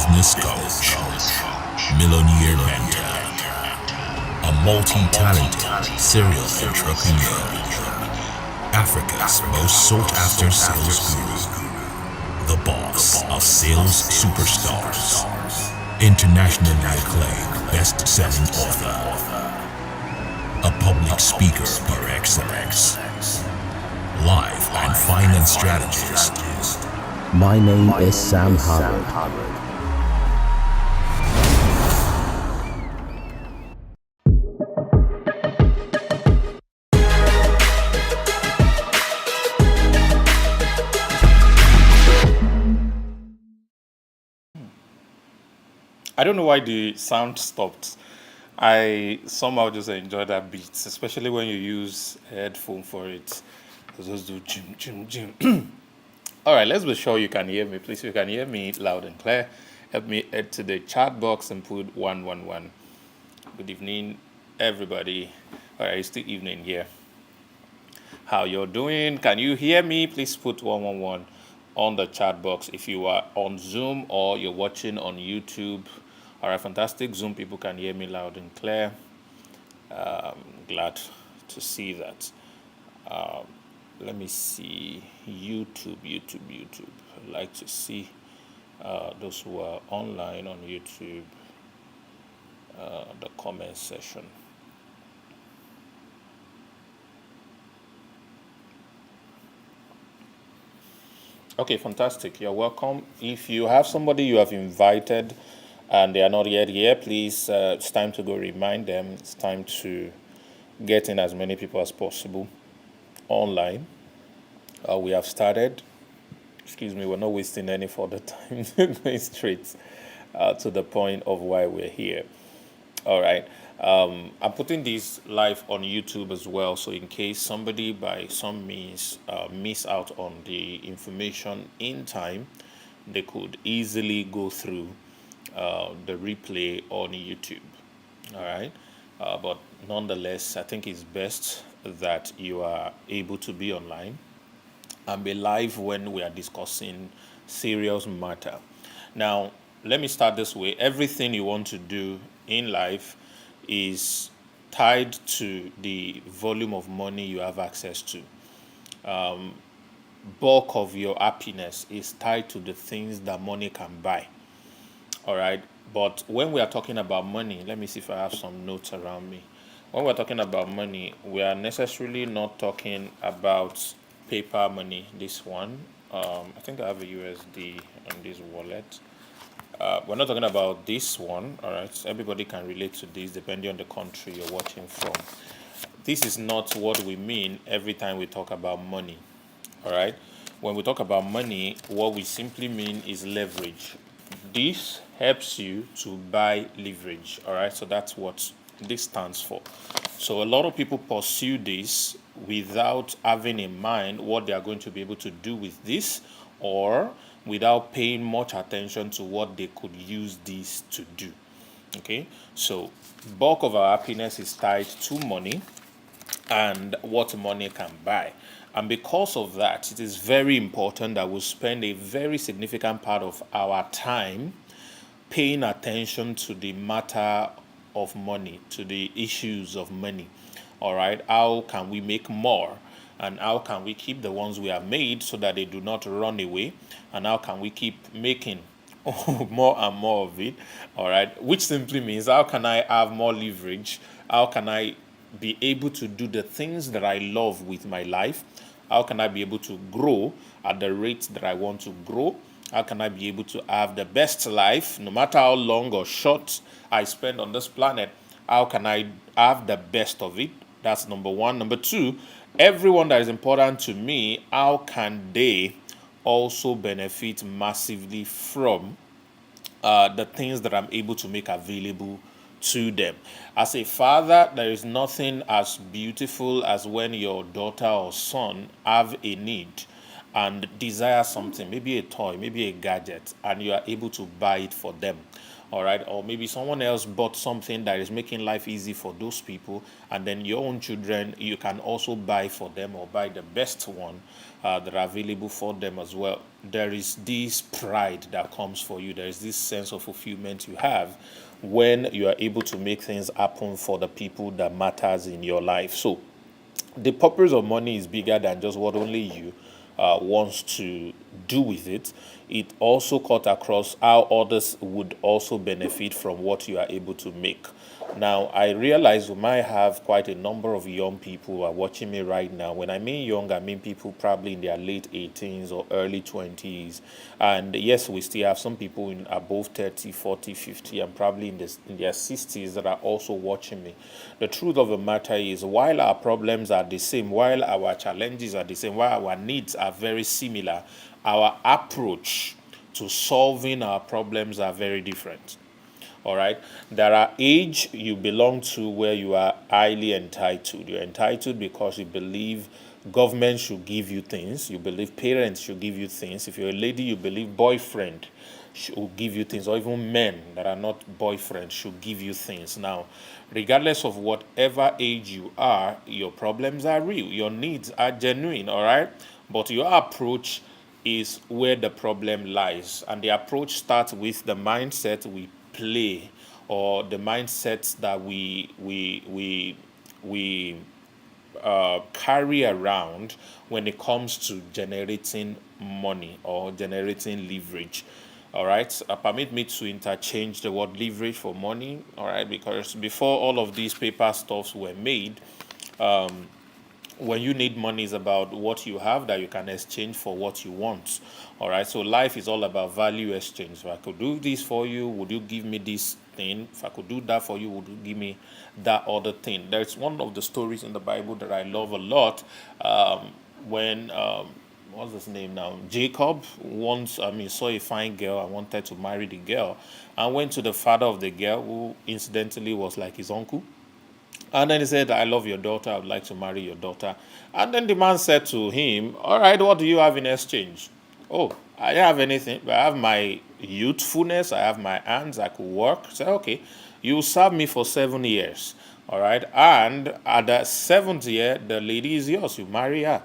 business coach, millionaire mentor, a multi-talented serial entrepreneur, Africa's most sought-after sales guru, the boss of sales superstars, internationally acclaimed best-selling author, a public speaker par excellence, life and finance strategist. My name is Sam Howard. I don't know why the sound stopped. I somehow just enjoy that beat, especially when you use a headphone for it. It just do jim jim jim. All right, let's be sure you can hear me. Please, if you can hear me loud and clear, help me head to the chat box and put 111. Good evening, everybody. All right, it's still evening here. How you're doing? Can you hear me? Please put 111 on the chat box if you are on Zoom or you're watching on YouTube. All right, fantastic. Zoom people can hear me loud and clear. Glad to see that. Let me see YouTube. I'd like to see those who are online on YouTube, the comment section. Okay, fantastic. You're welcome. If you have somebody you have invited and they are not yet here, please, it's time to go remind them. It's time to get in as many people as possible online. We have started. Excuse me, we're not wasting any further time. Going straight to the point of why we're here. All right. I'm putting this live on YouTube as well, so in case somebody by some means miss out on the information in time, they could easily go through the replay on YouTube. All right. But nonetheless, I think it's best that you are able to be online and be live when we are discussing serious matter. Now, let me start this way. Everything you want to do in life is tied to the volume of money you have access to. Bulk of your happiness is tied to the things that money can buy. All right. But when we are talking about money, let me see if I have some notes around me. When we're talking about money, we are necessarily not talking about paper money. This one, I think I have a USD on this wallet. We're not talking about this one. All right. Everybody can relate to this depending on the country you're watching from. This is not what we mean every time we talk about money. All right. When we talk about money, what we simply mean is leverage. This helps you to buy leverage. All right. So that's what this stands for. So a lot of people pursue this without having in mind what they are going to be able to do with this, or without paying much attention to what they could use this to do. Okay. So bulk of our happiness is tied to money and what money can buy. And because of that, it is very important that we spend a very significant part of our time paying attention to the matter of money, to the issues of money. All right, how can we make more? And how can we keep the ones we have made so that they do not run away? And how can we keep making more and more of it? All right, which simply means how can I have more leverage? How can I be able to do the things that I love with my life? How can I be able to grow at the rate that I want to grow? How can I be able to have the best life, no matter how long or short I spend on this planet? How can I have the best of it? That's number one. Number two, everyone that is important to me, how can they also benefit massively from the things that I'm able to make available to them? As a father, there is nothing as beautiful as when your daughter or son have a need and desire something, maybe a toy, maybe a gadget, and you are able to buy it for them. all right, or maybe someone else bought something that is making life easy for those people, and then your own children, you can also buy for them or buy the best one that are available for them as well. There is this pride that comes for you. There is this sense of fulfillment you have when you are able to make things happen for the people that matters in your life. So the purpose of money is bigger than just what only you wants to do with it. It also cut across how others would also benefit from what you are able to make. Now, I realize we might have quite a number of young people who are watching me right now. When I mean young, I mean people probably in their late 18s or early 20s. And yes, we still have some people in above 30, 40, 50, and probably in their 60s that are also watching me. The truth of the matter is, while our problems are the same, while our challenges are the same, while our needs are very similar, our approach to solving our problems are very different. All right. There are age you belong to where you are highly entitled. You're entitled because you believe government should give you things. You believe parents should give you things. If you're a lady, you believe boyfriend should give you things, or even men that are not boyfriends should give you things. Now, regardless of whatever age you are, your problems are real. Your needs are genuine. All right. But your approach is where the problem lies. And the approach starts with the mindset we play, or the mindsets that we carry around when it comes to generating money or generating leverage. All right, permit me to interchange the word leverage for money. All right, because before all of these paper stuffs were made, when you need money, is about what you have that you can exchange for what you want. All right, so life is all about value exchange. If I could do this for you, would you give me this thing? If I could do that for you, would you give me that other thing? There's one of the stories in the Bible that I love a lot. When what's his name now? Jacob once, saw a fine girl and wanted to marry the girl, and went to the father of the girl, who incidentally was like his uncle. And then he said, I love your daughter. I would like to marry your daughter. And then the man said to him, all right, what do you have in exchange? Oh, I don't have anything, but I have my youthfulness. I have my hands. I could work. Say, okay, you serve me for 7 years. All right. And at the 7th year, the lady is yours. You marry her.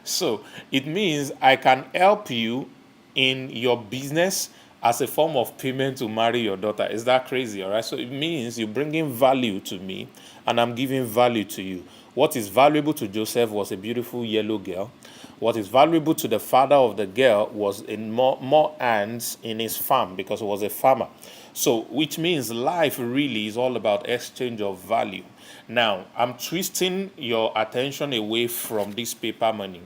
So it means I can help you in your business as a form of payment to marry your daughter. Is that crazy? All right. So it means you're bringing value to me and I'm giving value to you. What is valuable to Joseph was a beautiful yellow girl. What is valuable to the father of the girl was in more hands in his farm, because he was a farmer. So, which means life really is all about exchange of value. Now, I'm twisting your attention away from this paper money,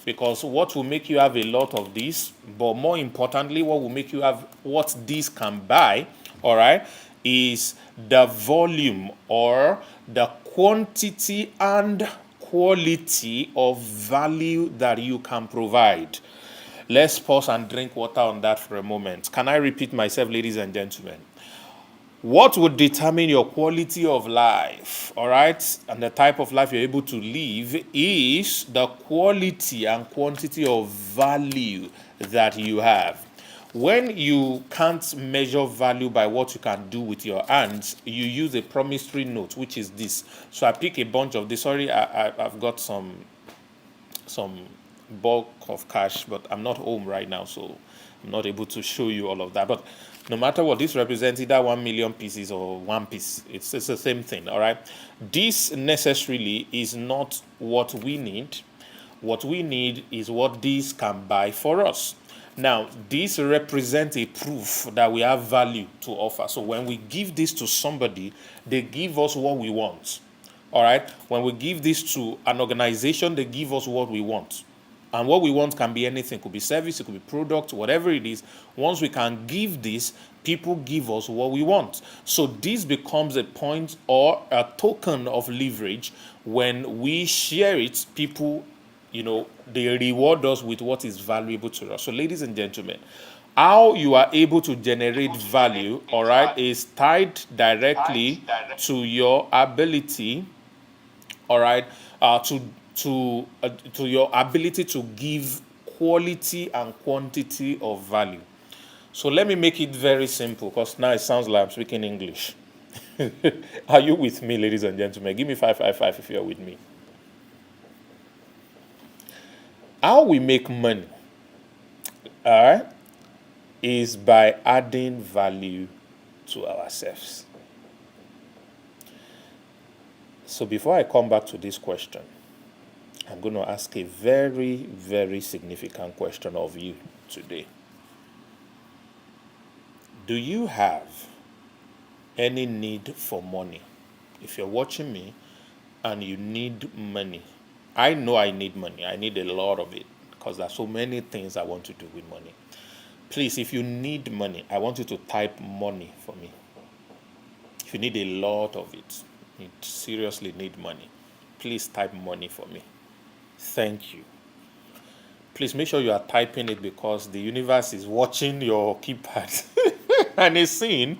because what will make you have a lot of this, but more importantly, what will make you have what this can buy, all right, is the volume or the quantity and quality of value that you can provide. Let's pause and drink water on that for a moment. Can I repeat myself, ladies and gentlemen? What would determine your quality of life, all right, and the type of life you're able to live is the quality and quantity of value that you have. When you can't measure value by what you can do with your hands, you use a promissory note, which is this. So I pick a bunch of this. Sorry, I've got some bulk of cash, but I'm not home right now, so I'm not able to show you all of that. But no matter what, this represents either 1 million pieces or one piece. It's the same thing, all right? This necessarily is not what we need. What we need is what this can buy for us. Now, this represents a proof that we have value to offer. So when we give this to somebody, they give us what we want. All right? When we give this to an organization, they give us what we want. And what we want can be anything. It could be service, it could be product, whatever it is. Once we can give this, people give us what we want. So this becomes a point or a token of leverage. When we share it, people, they reward us with what is valuable to us. So, ladies and gentlemen, how you are able to generate value, all right, is tied directly to your ability, all right, to your ability to give quality and quantity of value. So let me make it very simple because now it sounds like I'm speaking English. Are you with me, ladies and gentlemen? Give me 555 if you're with me. How we make money, all right, is by adding value to ourselves. So before I come back to this question, I'm going to ask a very, very significant question of you today. Do you have any need for money? If you're watching me and you need money, I know I need money. I need a lot of it because there's so many things I want to do with money. Please, if you need money, I want you to type money for me. If you need a lot of it, you seriously need money, please type money for me. Thank you. Please make sure you are typing it because the universe is watching your keypad and it's seeing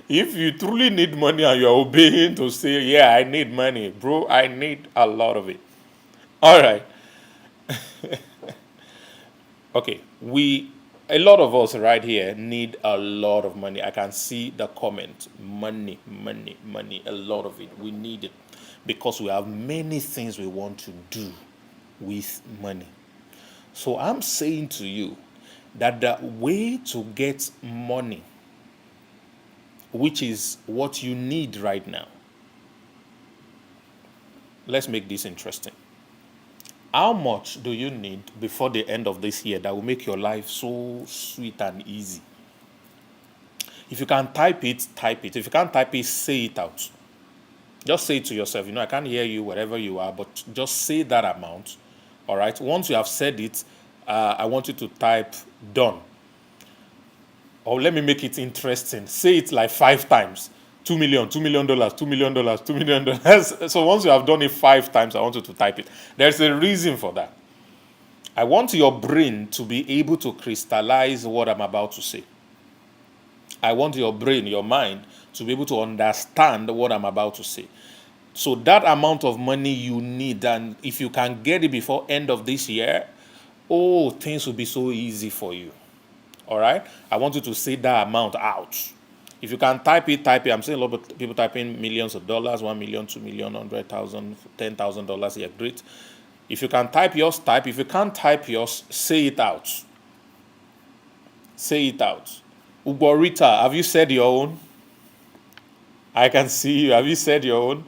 if you truly need money and you're obeying to say, yeah, I need money, bro, I need a lot of it. All right. Okay, a lot of us right here need a lot of money. I can see the comment, money, money, money, a lot of it. We need it because we have many things we want to do with money. So I'm saying to you that the way to get money, which is what you need right now, let's make this interesting. How much do you need before the end of this year that will make your life so sweet and easy? If you can type it, type it. If you can't type it, say it out. Just say it to yourself. I can't hear you wherever you are, but just say that amount. All right? Once you have said it, I want you to type done. Or let me make it interesting. Say it like 5 times. $2 million, $2 million, $2 million, $2 million. So once you have done it 5 times, I want you to type it. There's a reason for that. I want your brain to be able to crystallize what I'm about to say. I want your brain, your mind, to be able to understand what I'm about to say. So that amount of money you need, and if you can get it before end of this year, things will be so easy for you. All right? I want you to say that amount out. If you can type it, type it. I'm seeing a lot of people typing millions of dollars, 1 million, 2 million, 100,000, $10,000. Yeah, great. If you can type yours, type. If you can't type yours, say it out. Say it out. Uborita, have you said your own? I can see you. Have you said your own?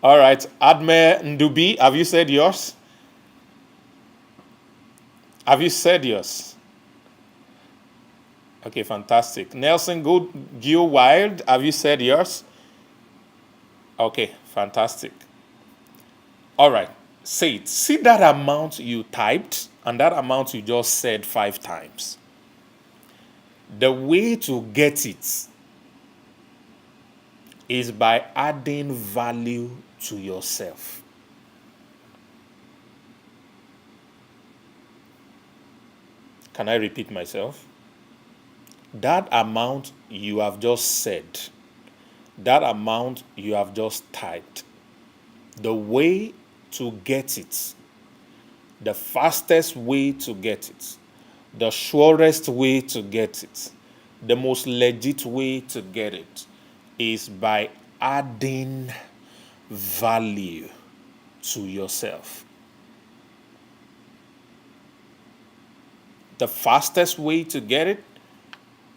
All right. Adme Ndubi, have you said yours? Have you said yours? Okay, fantastic. Nelson Gil Wild, have you said yours? Okay, fantastic. All right, say it. See that amount you typed and that amount you just said 5 times. The way to get it is by adding value to yourself. Can I repeat myself? That amount you have just said, that amount you have just typed, the way to get it, the fastest way to get it, the surest way to get it, the most legit way to get it is by adding value to yourself. The fastest way to get it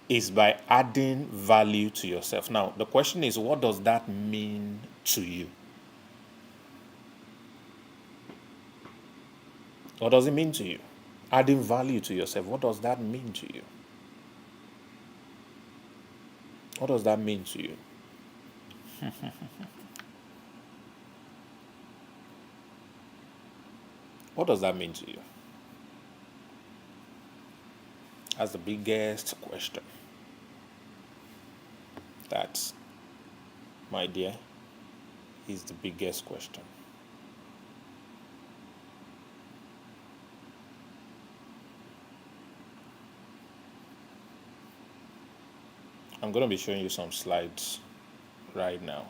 is by adding value to yourself. Now, the question is, what does that mean to you? What does it mean to you? Adding value to yourself, what does that mean to you? What does that mean to you? What does that mean to you? That's the biggest question. That, my dear, is the biggest question. I'm going to be showing you some slides right now.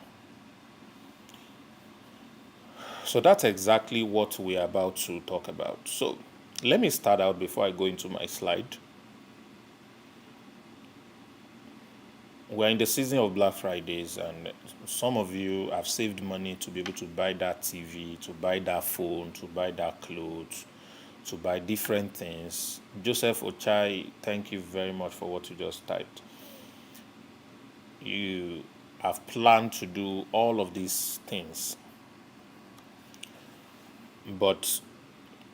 So that's exactly what we are about to talk about. So let me start out before I go into my slide. we're in the season of Black Fridays, and some of you have saved money to be able to buy that TV, to buy that phone, to buy that clothes, to buy different things. Joseph Ochai, thank you very much for what you just typed. You have planned to do all of these things, but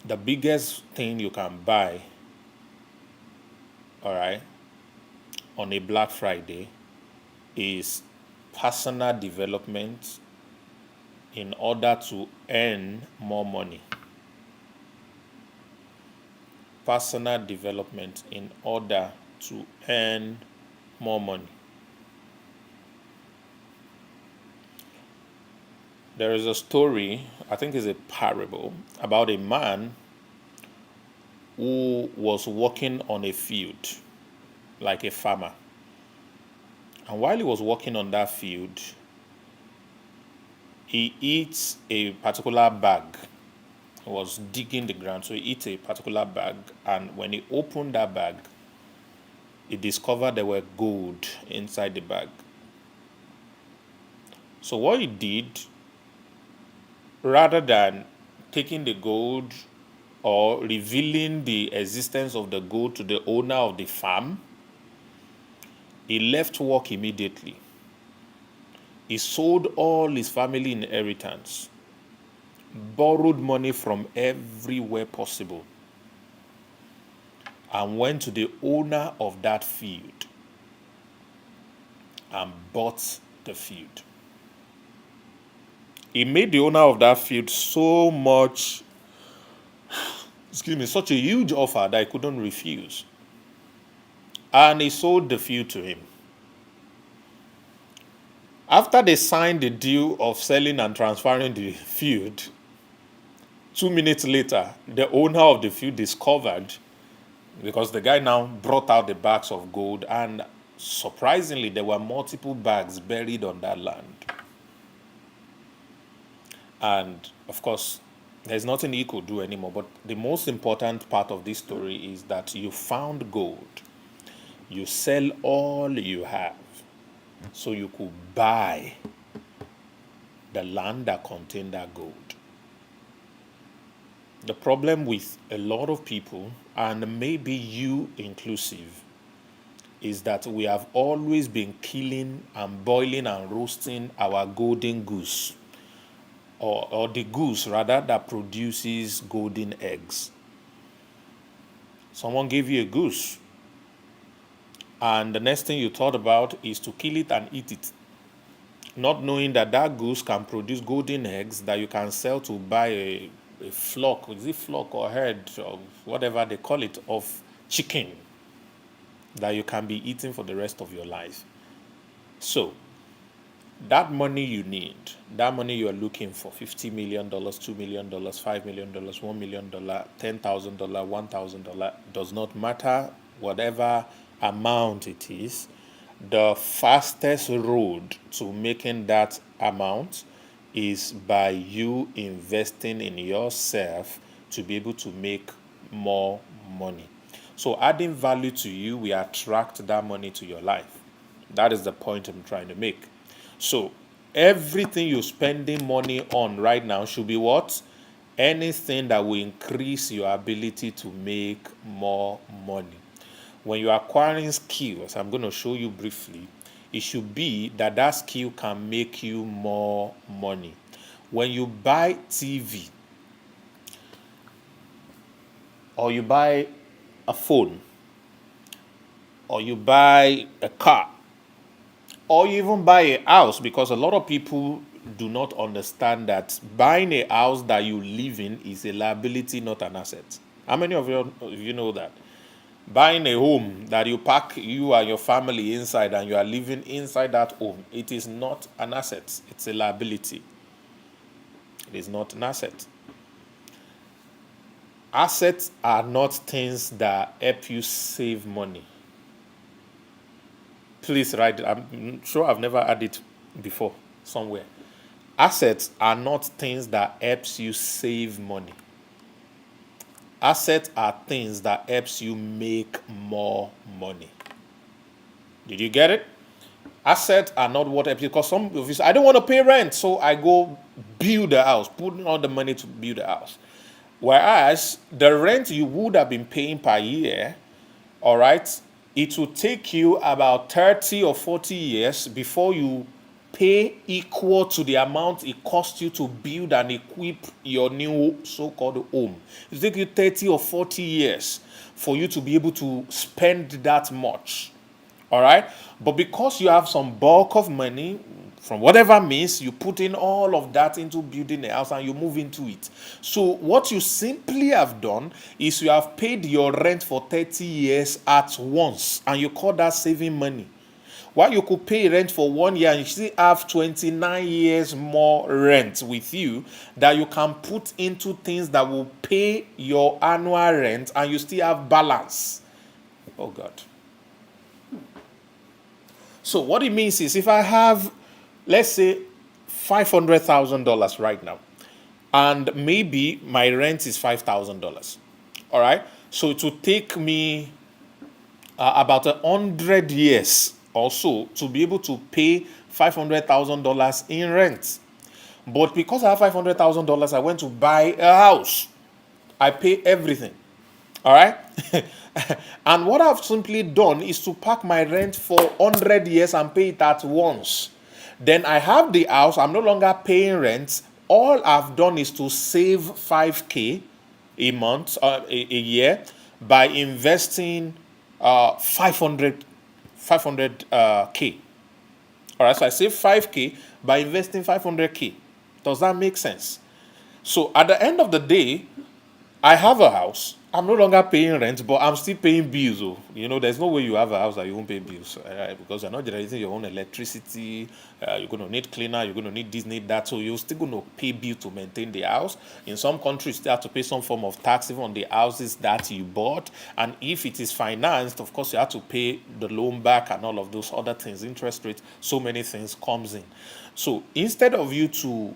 the biggest thing you can buy, all right, on a Black Friday is personal development in order to earn more money. Personal development in order to earn more money. There is a story, I think it's a parable, about a man who was working on a field like a farmer. And while he was working on that field, he eats a particular bag. He was digging the ground, so he eats a particular bag. And when he opened that bag, he discovered there were gold inside the bag. So what he did, rather than taking the gold or revealing the existence of the gold to the owner of the farm, he left work immediately. He sold all his family inheritance, borrowed money from everywhere possible, and went to the owner of that field and bought the field. He made the owner of that field so much, such a huge offer that he couldn't refuse. And he sold the field to him. After they signed the deal of selling and transferring the field, 2 minutes later, the owner of the field discovered, because the guy now brought out the bags of gold, and surprisingly, there were multiple bags buried on that land. And of course, there's nothing he could do anymore. But the most important part of this story is that you found gold. You sell all you have so you could buy the land that contained that gold. The problem with a lot of people, and maybe you inclusive, is that we have always been killing and boiling and roasting our golden goose, or the goose rather, that produces golden eggs. Someone gave you a goose, and the next thing you thought about is to kill it and eat it, not knowing that that goose can produce golden eggs that you can sell to buy a flock, is it flock or herd or whatever they call it, of chicken that you can be eating for the rest of your life. So that money you need, that money you are looking for, $50 million, $2 million, $5 million, $1 million, $10,000, $1,000, does not matter whatever amount it is. The fastest road to making that amount is by you investing in yourself to be able to make more money. So adding value to you, we attract that money to your life. That is the point I'm trying to make. So everything you're spending money on right now should be what? Anything that will increase your ability to make more money. When you're acquiring skills, I'm going to show you briefly, it should be that that skill can make you more money. When you buy TV, or you buy a phone, or you buy a car, or you even buy a house, because a lot of people do not understand that buying a house that you live in is a liability, not an asset. How many of you know that? Buying a home that you pack you and your family inside and you are living inside that home, it is not an asset. It's a liability. It is not an asset. Assets are not things that help you save money. Please write it. I'm sure I've never had it before somewhere. Assets are not things that helps you save money. Assets are things that helps you make more money. Did you get it? Assets are not what, because some of you say, I don't want to pay rent, so I go build a house, putting all the money to build a house. Whereas the rent you would have been paying per year, all right, it will take you about 30 or 40 years before you pay equal to the amount it cost you to build and equip your new so-called home. It will take you 30 or 40 years for you to be able to spend that much. All right. But because you have some bulk of money from whatever means, you put in all of that into building a house and you move into it. So what you simply have done is you have paid your rent for 30 years at once, and you call that saving money. While you could pay rent for 1 year and you still have 29 years more rent with you that you can put into things that will pay your annual rent, and you still have balance. Oh God. So what it means is, if I have, let's say, $500,000 right now, and maybe my rent is $5,000, all right? So it will take me about 100 years or so to be able to pay $500,000 in rent. But because I have $500,000, I went to buy a house. I pay everything. All right? And what I've simply done is to pack my rent for 100 years and pay it at once. Then I have the house. I'm no longer paying rent. All I've done is to save 5K a month, a year, by investing 500K. All right, so I save 5K by investing 500K. Does that make sense? So at the end of the day, I have a house. I'm no longer paying rent, but I'm still paying bills. Oh. There's no way you have a house that you won't pay bills, right? Because you're not generating your own electricity. You're going to need cleaner. You're going to need this, need that. So you're still going to pay bill to maintain the house. In some countries, you have to pay some form of tax even on the houses that you bought. And if it is financed, of course, you have to pay the loan back and all of those other things, interest rates, so many things comes in. So instead of you to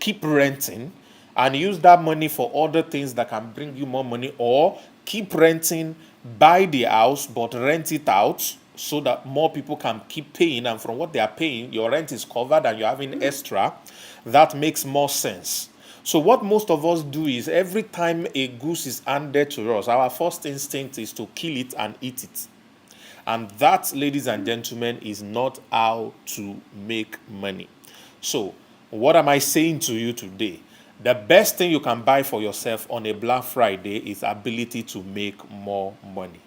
keep renting, and use that money for other things that can bring you more money, or keep renting, buy the house, but rent it out so that more people can keep paying, and from what they are paying, your rent is covered and you're having extra. That makes more sense. So what most of us do is, every time a goose is handed to us, our first instinct is to kill it and eat it. And that, ladies and gentlemen, is not how to make money. So what am I saying to you today? The best thing you can buy for yourself on a Black Friday is ability to make more money.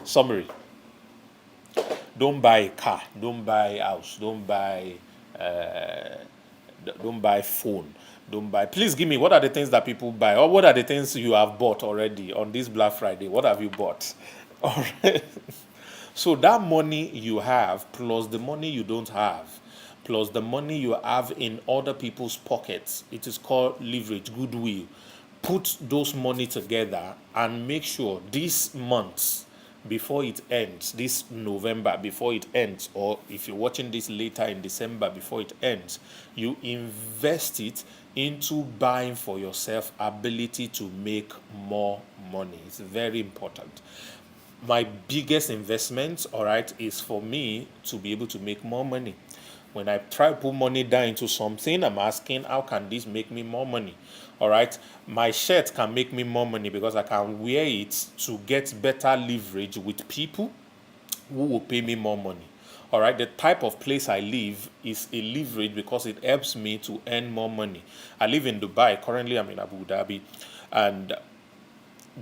Summary. Don't buy a car. Don't buy a house. Don't buy phone. Don't buy. Please give me, what are the things that people buy? Or what are the things you have bought already on this Black Friday? What have you bought? All right. So that money you have, plus the money you don't have, plus the money you have in other people's pockets, it is called leverage, goodwill. Put those money together and make sure this month, before it ends, this November, before it ends, or if you're watching this later in December, before it ends, you invest it into buying for yourself ability to make more money. It's very important. My biggest investment, all right, is for me to be able to make more money. When I try to put money down into something, I'm asking, how can this make me more money? All right. My shirt can make me more money because I can wear it to get better leverage with people who will pay me more money. All right. The type of place I live is a leverage because it helps me to earn more money. I live in Dubai. Currently, I'm in Abu Dhabi. And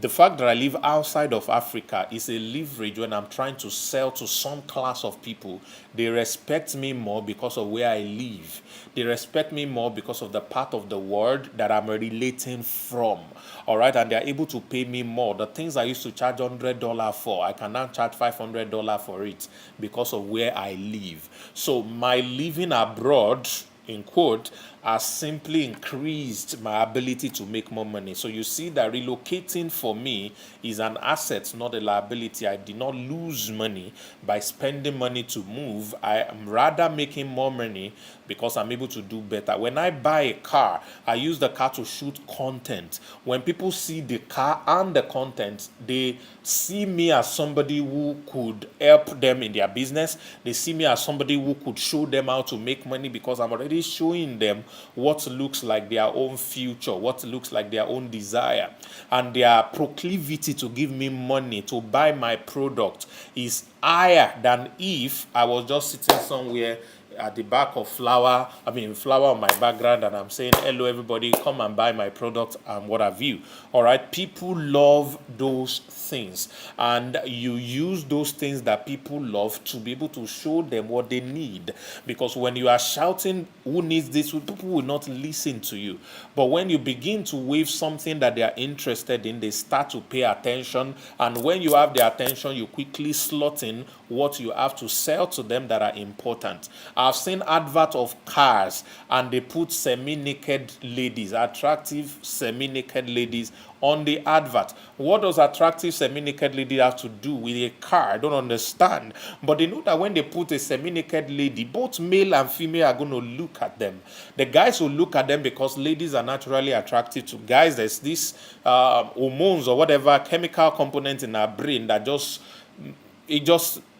the fact that I live outside of Africa is a leverage when I'm trying to sell to some class of people. They respect me more because of where I live. They respect me more because of the part of the world that I'm relating from. All right, and they're able to pay me more. The things I used to charge $100 for, I can now charge $500 for it because of where I live. So my living abroad, in quote, has simply increased my ability to make more money. So you see that relocating for me is an asset, not a liability. I did not lose money by spending money to move. I am rather making more money because I'm able to do better. When I buy a car, I use the car to shoot content. When people see the car and the content, they see me as somebody who could help them in their business. They see me as somebody who could show them how to make money because I'm already showing them what looks like their own future, what looks like their own desire. And their proclivity to give me money to buy my product is higher than if I was just sitting somewhere at the back of flower on my background, and I'm saying, hello everybody, come and buy my product and what have you. All right, people love those things, and you use those things that people love to be able to show them what they need, because when you are shouting who needs this, people will not listen to you. But when you begin to wave something that they are interested in, they start to pay attention, and when you have their attention, you quickly slot in what you have to sell to them that are important. I've seen advert of cars and they put semi-naked ladies, attractive semi-naked ladies on the advert. What does attractive semi-naked lady have to do with a car? I don't understand. But they know that when they put a semi-naked lady, both male and female are going to look at them. The guys will look at them because ladies are naturally attracted to guys. There's this hormones or whatever chemical component in our brain that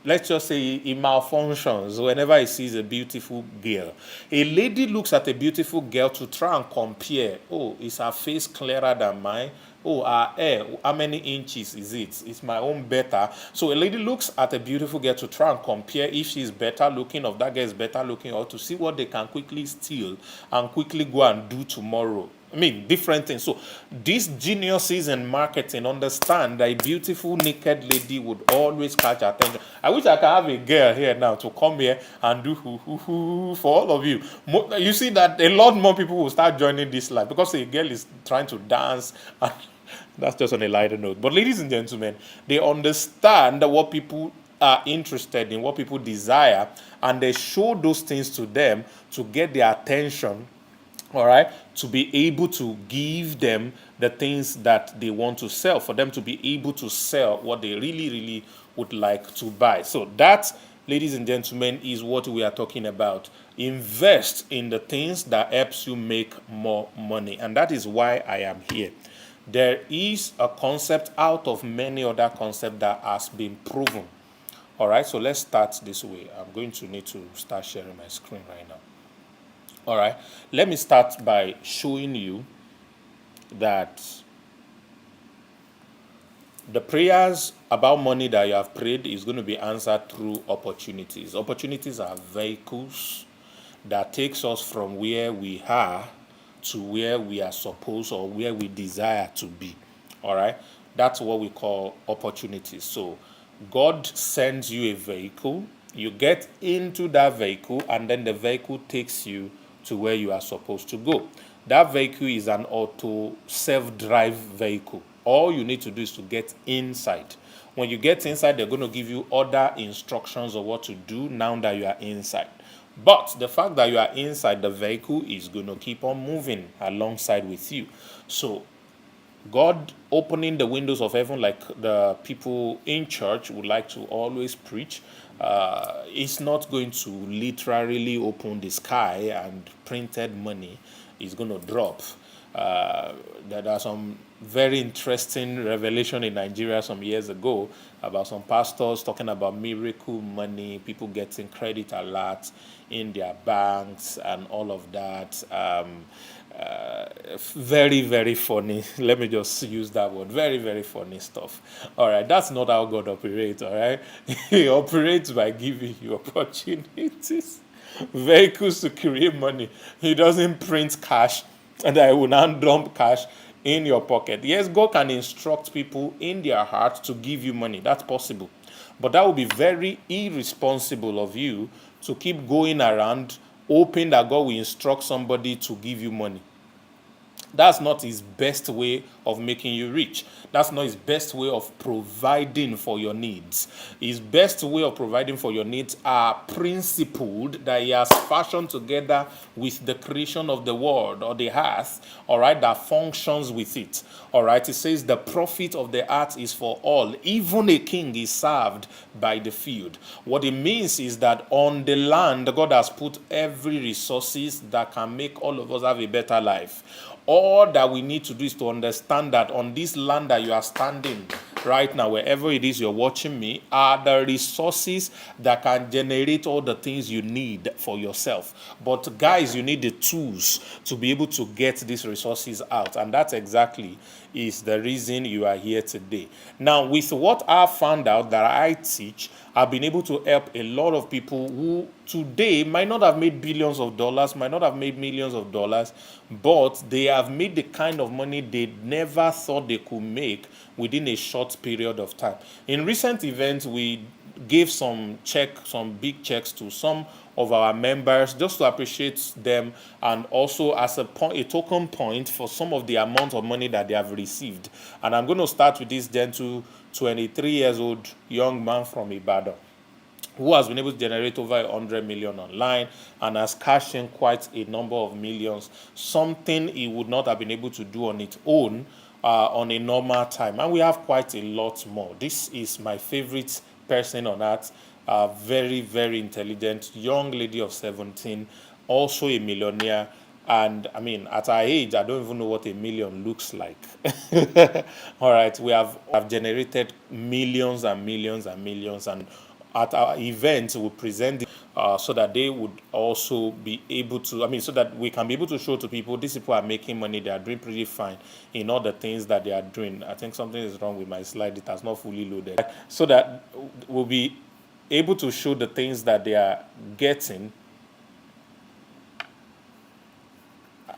let's just say it malfunctions whenever he sees a beautiful girl. A lady looks at a beautiful girl to try and compare. Oh, is her face clearer than mine? Oh, her hair, how many inches is it? Is my own better? So a lady looks at a beautiful girl to try and compare if she's better looking, or if that girl is better looking, or to see what they can quickly steal and quickly go and do tomorrow. I mean, different things. So these geniuses in marketing understand that a beautiful naked lady would always catch attention. I wish I could have a girl here now to come here and do hoo hoo hoo for all of you. You see that a lot more people will start joining this life because a girl is trying to dance. And that's just on a lighter note. But ladies and gentlemen, they understand what people are interested in, what people desire, and they show those things to them to get their attention. All right, to be able to give them the things that they want to sell, for them to be able to sell what they really, really would like to buy. So that, ladies and gentlemen, is what we are talking about. Invest in the things that helps you make more money. And that is why I am here. There is a concept out of many other concepts that has been proven. All right, so let's start this way. I'm going to need to start sharing my screen right now. All right, let me start by showing you that the prayers about money that you have prayed is going to be answered through opportunities. Opportunities are vehicles that takes us from where we are to where we are supposed or where we desire to be. All right, that's what we call opportunities. So God sends you a vehicle, you get into that vehicle, and then the vehicle takes you to where you are supposed to go. That vehicle is an auto self-drive vehicle. All you need to do is to get inside. When you get inside, they're going to give you other instructions of what to do now that you are inside. But the fact that you are inside the vehicle is going to keep on moving alongside with you. So God opening the windows of heaven, like the people in church would like to always preach, it's not going to literally open the sky and printed money is going to drop. There are some very interesting revelation in Nigeria some years ago about some pastors talking about miracle money, people getting credit alert in their banks and all of that. Very, very funny. Let me just use that word. Very, very funny stuff. All right, that's not how God operates. All right, He operates by giving you opportunities, vehicles to create money. He doesn't print cash, and I will now dump cash in your pocket. Yes, God can instruct people in their heart to give you money. That's possible, but that would be very irresponsible of you to keep going around hoping that God will instruct somebody to give you money. That's not his best way of making you rich. That's not his best way of providing for your needs. His best way of providing for your needs are principled that he has fashioned together with the creation of the world or the earth, all right, that functions with it. All right, it says the profit of the earth is for all. Even a king is served by the field. What it means is that on the land, God has put every resources that can make all of us have a better life. All that we need to do is to understand that on this land that you are standing right now, wherever it is you're watching me, are the resources that can generate all the things you need for yourself. But guys, you need the tools to be able to get these resources out. And that's exactly is the reason you are here today. Now, with what I found out that I teach, I've been able to help a lot of people who today might not have made billions of dollars, might not have made millions of dollars, but they have made the kind of money they never thought they could make within a short period of time. In recent events, we gave some big checks to some of our members just to appreciate them, and also as a token point for some of the amount of money that they have received. And I'm going to start with this gentle 23 years old young man from Ibadan who has been able to generate over 100 million online and has cashed in quite a number of millions, something he would not have been able to do on its own on a normal time. And we have quite a lot more. This is my favorite person on earth, a very, very intelligent young lady of 17, also a millionaire. And I mean, at our age, I don't even know what a million looks like. All right, we have generated millions and millions and millions, and at our events we present so that they would also be able to, so that we can be able to show to people these people are making money, they are doing pretty fine in all the things that they are doing. I think something is wrong with my slide, it has not fully loaded. So that we'll be able to show the things that they are getting.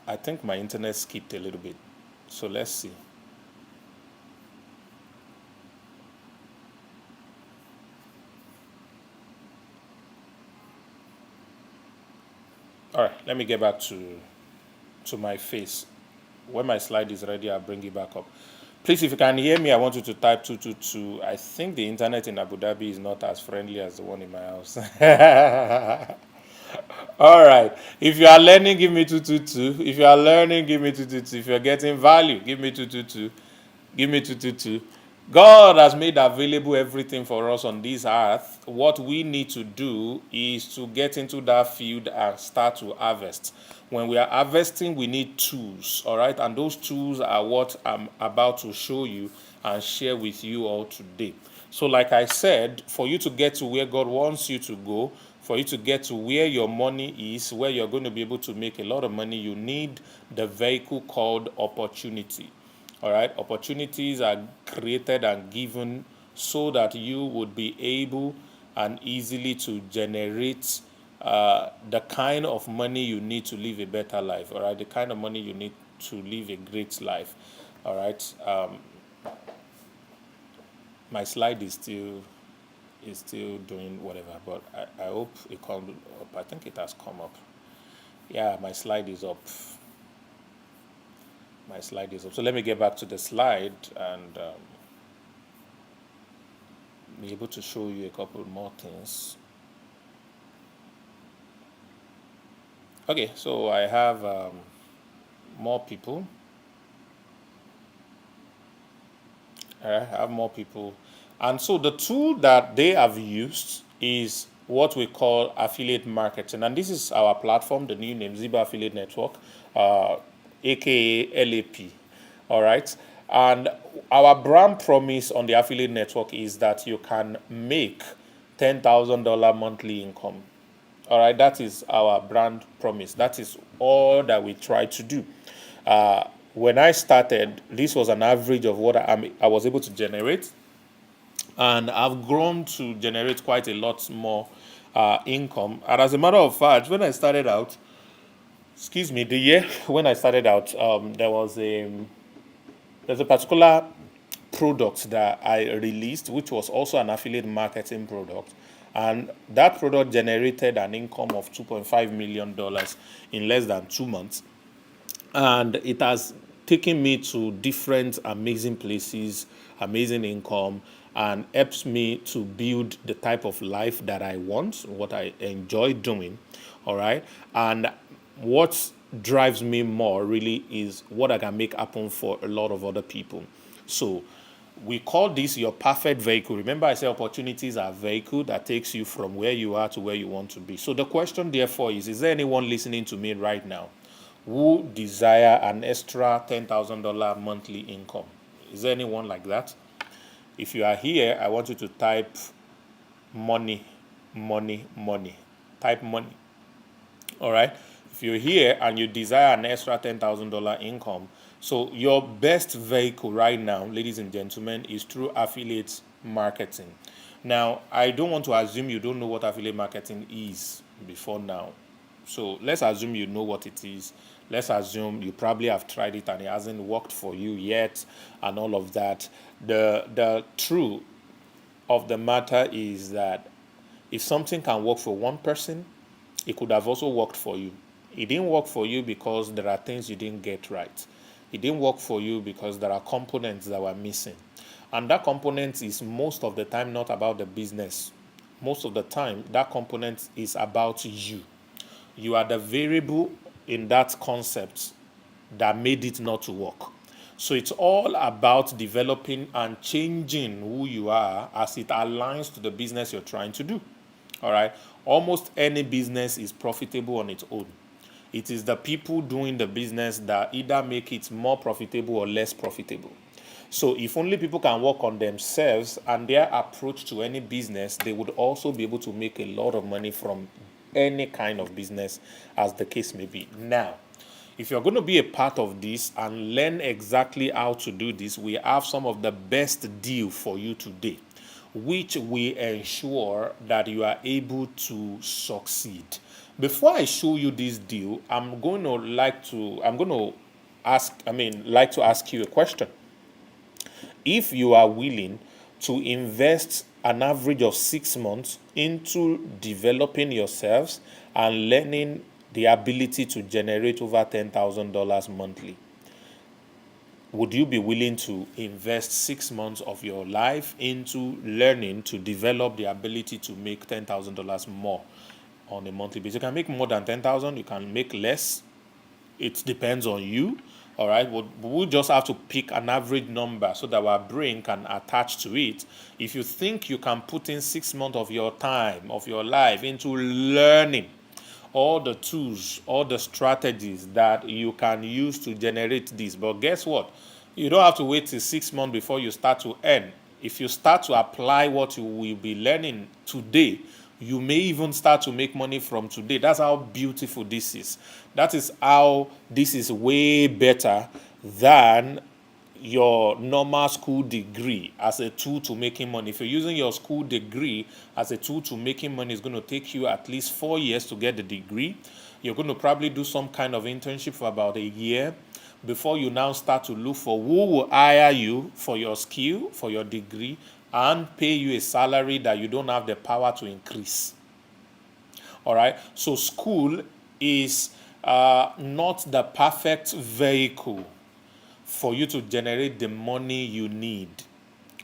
I think my internet skipped a little bit, so let's see. All right, let me get back to my face. When my slide is ready, I'll bring it back up. Please, if you can hear me, I want you to type 222. I think the internet in Abu Dhabi is not as friendly as the one in my house. All right. If you are learning, give me 222. If you are learning, give me 222. If you're getting value, give me 222. Give me 222. God has made available everything for us on this earth. What we need to do is to get into that field and start to harvest. When we are harvesting, we need tools, all right? And those tools are what I'm about to show you and share with you all today. So like I said, for you to get to where God wants you to go, for you to get to where your money is, where you're going to be able to make a lot of money, you need the vehicle called opportunity. All right, opportunities are created and given so that you would be able and easily to generate the kind of money you need to live a better life. All right, the kind of money you need to live a great life. All right, my slide is still doing whatever, but I hope it comes up. I think it has come up. Yeah, my slide is up. My slide is up. So let me get back to the slide and be able to show you a couple more things. Okay, so I have more people. I have more people. And so the tool that they have used is what we call affiliate marketing. And this is our platform, the new name, Ziba Affiliate Network. AKA LAP, all right? And our brand promise on the affiliate network is that you can make $10,000 monthly income, all right? That is our brand promise. That is all that we try to do. When I started, this was an average of what I was able to generate, and I've grown to generate quite a lot more income. And as a matter of fact, when I started out, the year when I started out, there's a particular product that I released, which was also an affiliate marketing product. And that product generated an income of $2.5 million in less than 2 months. And it has taking me to different amazing places, amazing income, and helps me to build the type of life that I want, what I enjoy doing. All right. And what drives me more really is what I can make happen for a lot of other people. So we call this your perfect vehicle. Remember, I say opportunities are a vehicle that takes you from where you are to where you want to be. So the question, therefore, is there anyone listening to me right now who desire an extra $10,000 monthly income? Is there anyone like that? If you are here, I want you to type money, money, money. Type money. All right. If you're here and you desire an extra $10,000 income, so your best vehicle right now, ladies and gentlemen, is through affiliate marketing. Now, I don't want to assume you don't know what affiliate marketing is before now. So let's assume you know what it is. Let's assume you probably have tried it and it hasn't worked for you yet and all of that. The truth of the matter is that if something can work for one person, it could have also worked for you. It didn't work for you because there are things you didn't get right. It didn't work for you because there are components that were missing. And that component is most of the time not about the business. Most of the time, that component is about you. You are the variable in that concept that made it not to work. So it's all about developing and changing who you are as it aligns to the business you're trying to do. All right. Almost any business is profitable on its own. It is the people doing the business that either make it more profitable or less profitable. So if only people can work on themselves and their approach to any business, they would also be able to make a lot of money from any kind of business, as the case may be. Now, if you're going to be a part of this and learn exactly how to do this, we have some of the best deal for you today, which will ensure that you are able to succeed. Before I show you this deal, I'm going to ask you a question. If you are willing to invest an average of 6 months into developing yourselves and learning the ability to generate over $10,000 monthly, would you be willing to invest 6 months of your life into learning to develop the ability to make $10,000 more on a monthly basis? You can make more than 10,000, you can make less. It depends on you. All right, we'll just have to pick an average number so that our brain can attach to it. If you think you can put in 6 months of your time, of your life, into learning all the tools, all the strategies that you can use to generate this, but guess what? You don't have to wait till 6 months before you start to earn. If you start to apply what you will be learning today, you may even start to make money from today. That's how beautiful this is. That is how this is way better than your normal school degree as a tool to making money. If you're using your school degree as a tool to making money, it's going to take you at least 4 years to get the degree. You're going to probably do some kind of internship for about a year before you now start to look for who will hire you for your skill, for your degree, and pay you a salary that you don't have the power to increase. All right. So school is not the perfect vehicle for you to generate the money you need.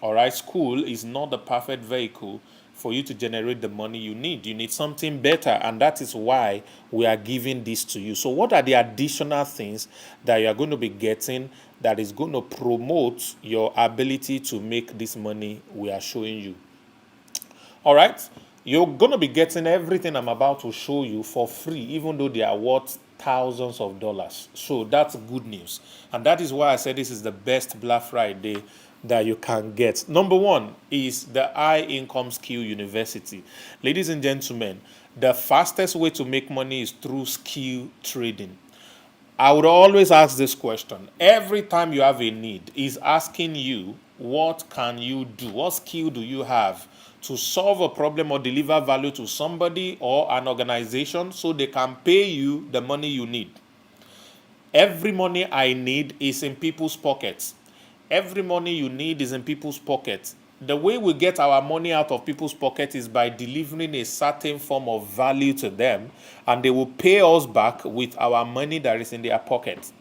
All right. School is not the perfect vehicle for you to generate the money you need. You need something better, and that is why we are giving this to you. So what are the additional things that you are going to be getting that is going to promote your ability to make this money we are showing you? All right. You're going to be getting everything I'm about to show you for free, even though they are worth thousands of dollars. So that's good news. And that is why I said this is the best Black Friday that you can get. Number one is the High Income Skill University. Ladies and gentlemen, the fastest way to make money is through skill trading. I would always ask this question. Every time you have a need, is asking you, what can you do? What skill do you have to solve a problem or deliver value to somebody or an organization so they can pay you the money you need? Every money I need is in people's pockets. Every money you need is in people's pockets. The way we get our money out of people's pockets is by delivering a certain form of value to them, and they will pay us back with our money that is in their pockets.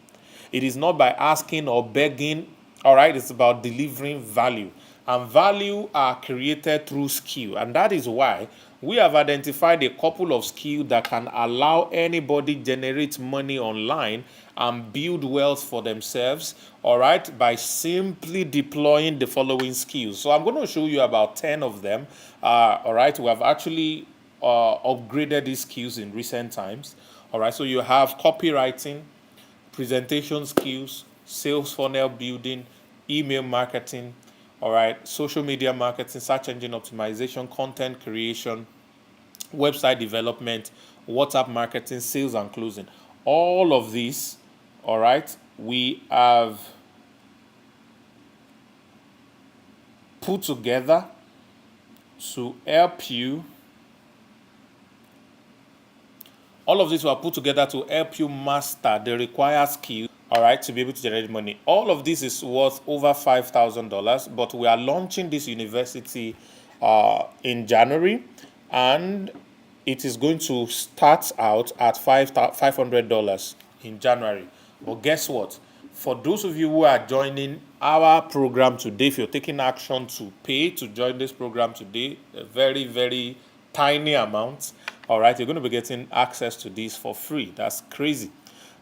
It is not by asking or begging. All right, it's about delivering value. And value are created through skill. And that is why we have identified a couple of skills that can allow anybody generate money online and build wealth for themselves, all right, by simply deploying the following skills. So I'm going to show you about 10 of them. All right, we have actually upgraded these skills in recent times. All right, so you have copywriting, presentation skills, sales funnel building, email marketing, all right, social media marketing, search engine optimization, content creation, website development, WhatsApp marketing, sales and closing. All of these, all right, we have put together to help you. All of this were put together to help you master the required skills, all right, to be able to generate money. All of this is worth over $5,000, but we are launching this university in January, and it is going to start out at $500 in January. But guess what? For those of you who are joining our program today, if you're taking action to pay to join this program today, a very, very tiny amount, all right, you're going to be getting access to this for free. That's crazy.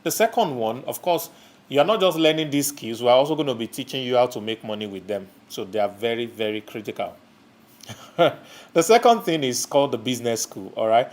The second one, of course, you're not just learning these skills, we're also going to be teaching you how to make money with them. So they are very, very critical. The second thing is called the business school, all right?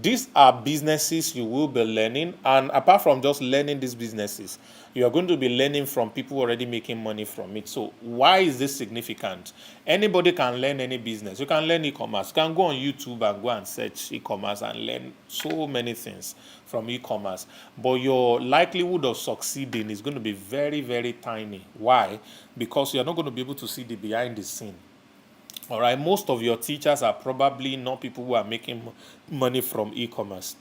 These are businesses you will be learning, and apart from just learning these businesses, you are going to be learning from people already making money from it. So why is this significant? Anybody can learn any business. You can learn e-commerce. You can go on YouTube and go and search e-commerce and learn so many things from e-commerce. But your likelihood of succeeding is going to be very, very tiny. Why? Because you're not going to be able to see the behind the scene. All right, most of your teachers are probably not people who are making money from e-commerce.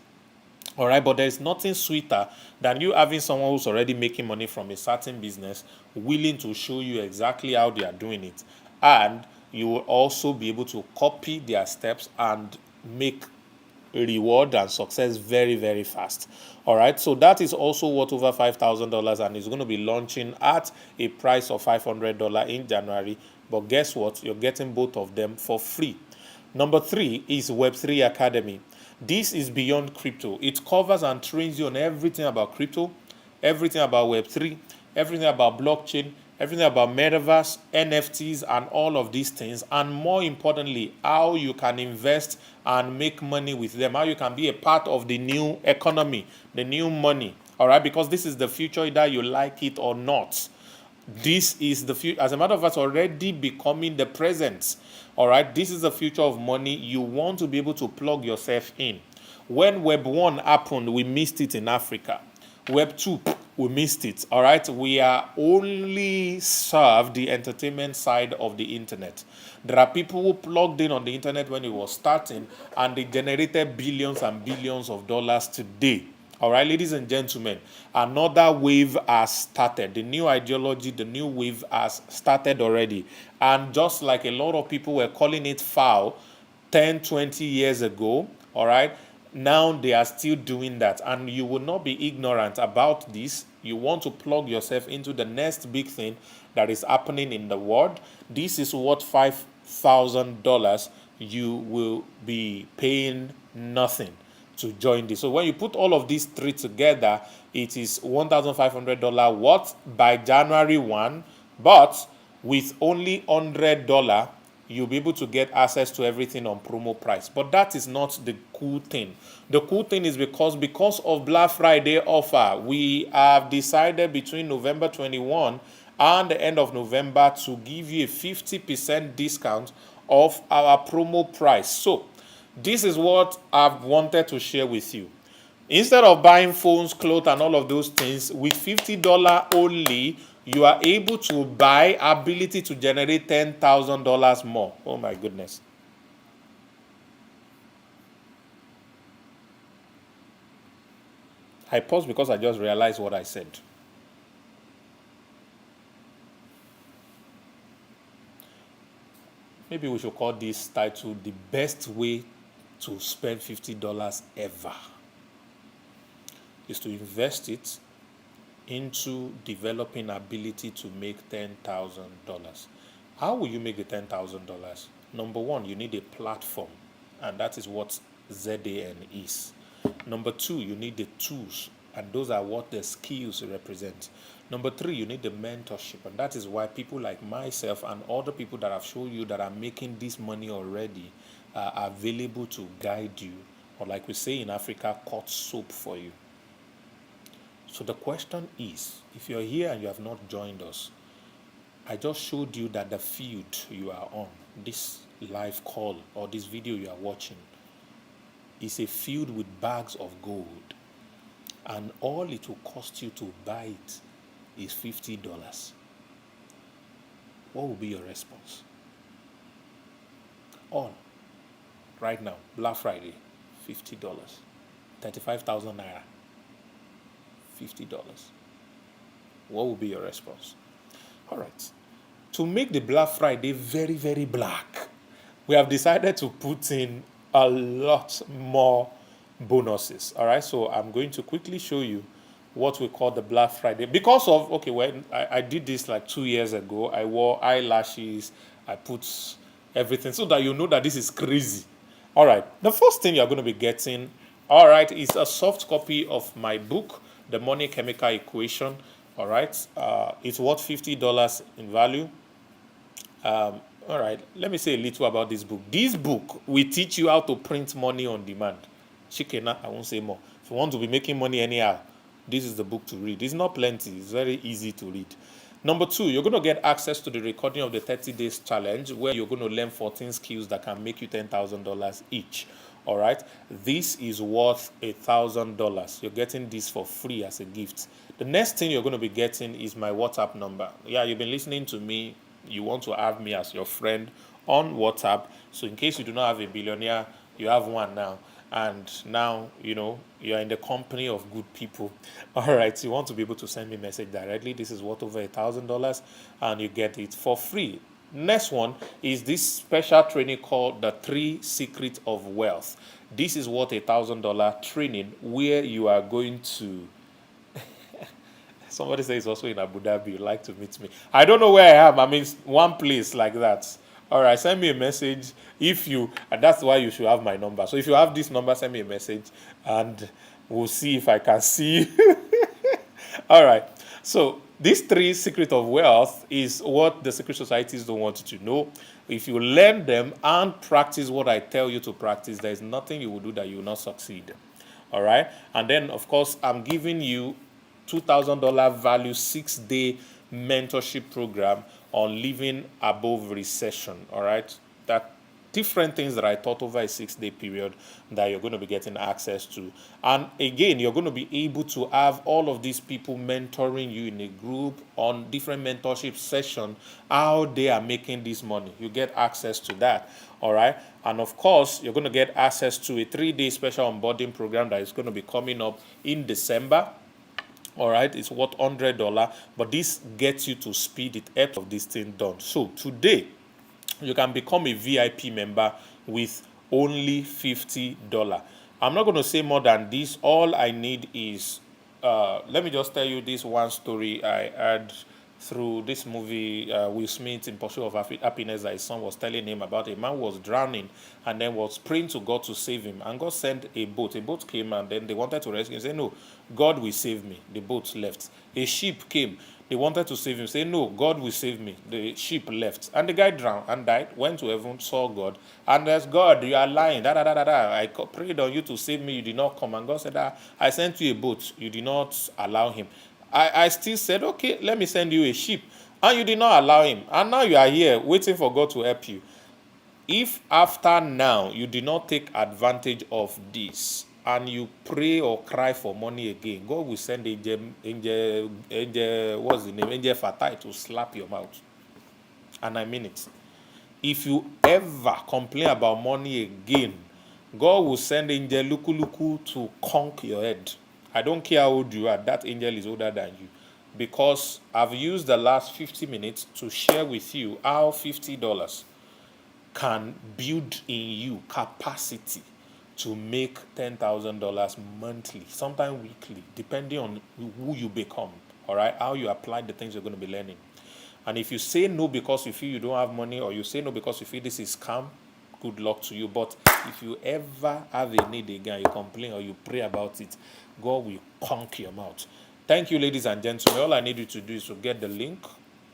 All right, but there's nothing sweeter than you having someone who's already making money from a certain business, willing to show you exactly how they are doing it. And you will also be able to copy their steps and make reward and success very, very fast. All right, so that is also worth over $5,000 and is going to be launching at a price of $500 in January. But guess what? You're getting both of them for free. Number 3 is Web3 Academy. This is beyond crypto. It covers and trains you on everything about crypto, everything about Web3, everything about blockchain, everything about metaverse, NFTs, and all of these things. And more importantly, how you can invest and make money with them, how you can be a part of the new economy, the new money. All right, because this is the future, either you like it or not. This is the future. As a matter of fact, already becoming the present. All right, this is the future of money. You want to be able to plug yourself in. When Web 1 happened, we missed it in Africa. Web 2, we missed it. All right, we are only served the entertainment side of the internet. There are people who plugged in on the internet when it was starting, and they generated billions and billions of dollars today. All right, ladies and gentlemen, another wave has started. The new ideology, the new wave has started already. And just like a lot of people were calling it foul 10, 20 years ago, all right, now they are still doing that. And you will not be ignorant about this. You want to plug yourself into the next big thing that is happening in the world. This is what $5,000 you will be paying nothing to join this. So when you put all of these three together, it is $1,500 worth by January 1, but with only $100, you'll be able to get access to everything on promo price. But that is not the cool thing. The cool thing is because of Black Friday offer, we have decided between November 21 and the end of November to give you a 50% discount of our promo price. So this is what I've wanted to share with you. Instead of buying phones, clothes, and all of those things, with $50 only, you are able to buy ability to generate $10,000 more. Oh my goodness. I paused because I just realized what I said. Maybe we should call this title The Best Way to Spend $50 Ever. Is to invest it into developing ability to make $10,000. How will you make the $10,000? Number one, you need a platform, and that is what ZAN is. Number two, you need the tools, and those are what the skills represent. Number three, you need the mentorship, and that is why people like myself and other people that I've shown you that are making this money already are available to guide you, or like we say in Africa, cut soap for you. So the question is, if you're here and you have not joined us, I just showed you that the field you are on, this live call or this video you are watching, is a field with bags of gold. And all it will cost you to buy it is $50. What will be your response? All. Right now, Black Friday, $50. 35,000 naira. $50. What will be your response? All right. To make the Black Friday very, very black, we have decided to put in a lot more bonuses. All right. So I'm going to quickly show you what we call the Black Friday. Because of, okay, when I did this like 2 years ago, I wore eyelashes, I put everything so that you know that this is crazy. All right. The first thing you're going to be getting, all right, is a soft copy of my book, The Money Chemical Equation. All right. It's worth $50 in value. All right. Let me say a little about this book. This book will teach you how to print money on demand. Shikena, I won't say more. If you want to be making money anyhow, this is the book to read. It's not plenty. It's very easy to read. Number two, you're going to get access to the recording of the 30 days challenge where you're going to learn 14 skills that can make you $10,000 each. All right. This is worth $1,000. You're getting this for free as a gift. The next thing you're going to be getting is my WhatsApp number. Yeah, you've been listening to me. You want to have me as your friend on WhatsApp. So in case you do not have a billionaire, you have one now. And now, you know, you're in the company of good people. All right, you want to be able to send me a message directly. This is worth over $1,000 and you get it for free. Next one is this special training called the 3 Secrets of Wealth. This is worth $1,000 training where you are going to... Somebody says it's also in Abu Dhabi. You'd like to meet me. I don't know where I am. I'm in one place like that. All right, send me a message and that's why you should have my number. So if you have this number, send me a message and we'll see if I can see you. All right. So these 3 secrets of wealth is what the secret societies don't want you to know. If you learn them and practice what I tell you to practice, there is nothing you will do that you will not succeed. All right. And then, of course, I'm giving you $2,000 value 6-day mentorship program on living above recession. All right, that different things that I taught over a 6-day period that you're going to be getting access to. And again, you're going to be able to have all of these people mentoring you in a group on different mentorship sessions, how they are making this money. You get access to that. All right. And of course, you're going to get access to a 3-day special onboarding program that is going to be coming up in December. All right, it's worth $100, but this gets you to speed it up of this thing done. So today, you can become a VIP member with only $50. I'm not going to say more than this. All I need is, let me just tell you this one story I heard through this movie, Will Smith in Pursuit of Happiness, that his son was telling him about. A man who was drowning and then was praying to God to save him. And God sent a boat. A boat came and then they wanted to rescue him. He said, no, God will save me. The boat left. A ship came. They wanted to save him. Say, no, God will save me. The ship left. And the guy drowned and died, went to heaven, saw God. And there's God, you are lying. I prayed on you to save me. You did not come. And God said, I sent you a boat. You did not allow him. I still said, okay, let me send you a ship. And you did not allow him. And now you are here waiting for God to help you. If after now you did not take advantage of this and you pray or cry for money again, God will send angel what's the name? Angel Fatai to slap your mouth. And I mean it. If you ever complain about money again, God will send angel Luku to conk your head. I don't care how old you are, that angel is older than you. Because I've used the last 50 minutes to share with you how $50 can build in you capacity to make $10,000 monthly, sometimes weekly, depending on who you become. All right, how you apply the things you're going to be learning. And if you say no because you feel you don't have money, or you say no because you feel this is scam, good luck to you. But if you ever have a need again, you complain or you pray about it, God will conk your mouth. Thank you, ladies and gentlemen. All I need you to do is to get the link,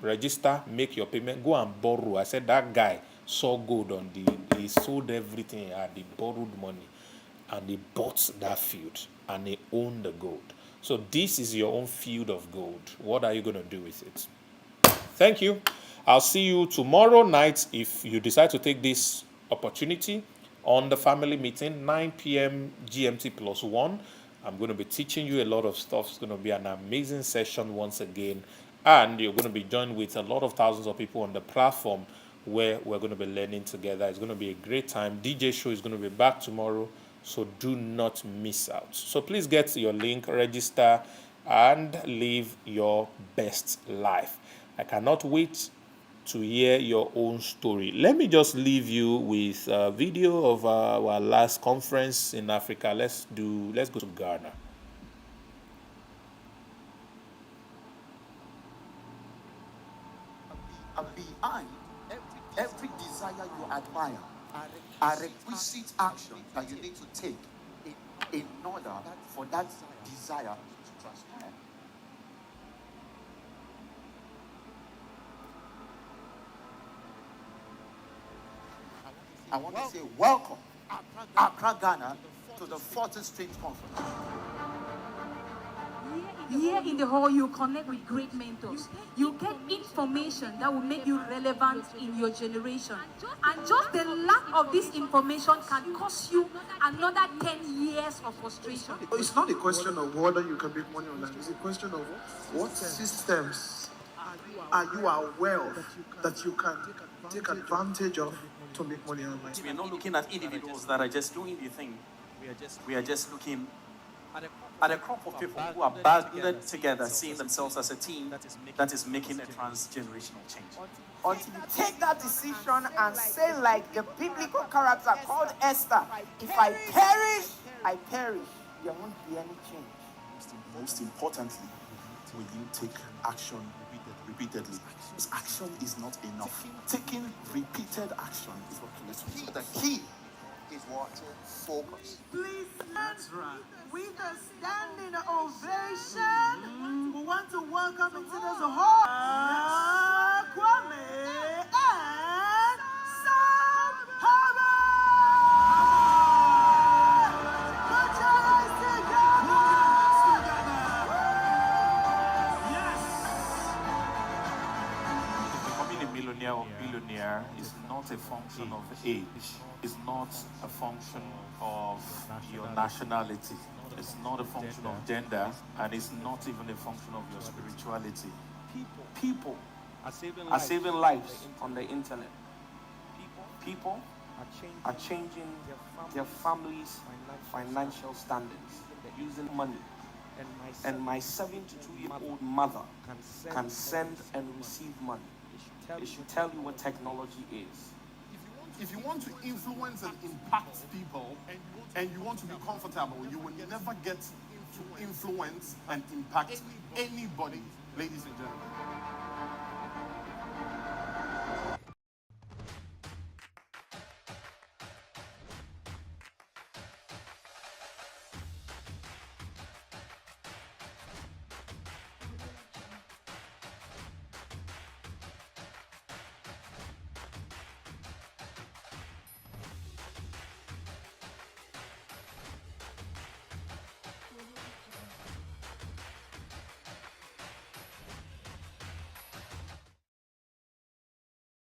register, make your payment, go and borrow. I said that guy saw gold on he sold everything he had, he borrowed money, and he bought that field, and he owned the gold. So this is your own field of gold. What are you going to do with it? Thank you. I'll see you tomorrow night if you decide to take this opportunity on the family meeting, 9 p.m. GMT +1. I'm going to be teaching you a lot of stuff. It's going to be an amazing session once again. And you're going to be joined with a lot of thousands of people on the platform where we're going to be learning together. It's going to be a great time. DJ Show is going to be back tomorrow, so do not miss out. So please get your link, register, and live your best life. I cannot wait to hear your own story. Let me just leave you with a video of our last conference in Africa. Let's go to Ghana. Behind every desire you admire are requisite actions that you need to take in order for that desire to transpire. I want to say welcome, Accra, Ghana, to the 40th Street Conference. Here in the hall, you connect with great mentors. You get information that will make you relevant in your generation. And just the lack of this information can cost you another 10 years of frustration. It's not a question of whether you can make money online. It's a question of what systems are you aware of that you can take advantage of to make money online. We are not looking at individuals that are just doing the thing. We are just looking at a crop of people who are banded together, seeing themselves as a team that is making a transgenerational change. Until you take that decision and say, like the biblical character called Esther, if I perish, I perish. There won't be any change. Most importantly, will you take action repeatedly? Because action is not enough. Taking repeated action is what creates results. The key is what? Focus. Please, that's right. With a standing ovation, we want to welcome into this hall Kwame and Sam Harvard. Put your hands together. Yes. Becoming a millionaire or billionaire is not a function of age. It's not a function of your nationality. It's not a function of gender, and it's not even a function of your spirituality. People are saving lives on the internet. People are changing their families' financial standings using money. And my 72-year-old mother can send and receive money. It should tell you what technology is. If you want to influence and impact people and you want to be comfortable, you will never get to influence and impact anybody, ladies and gentlemen.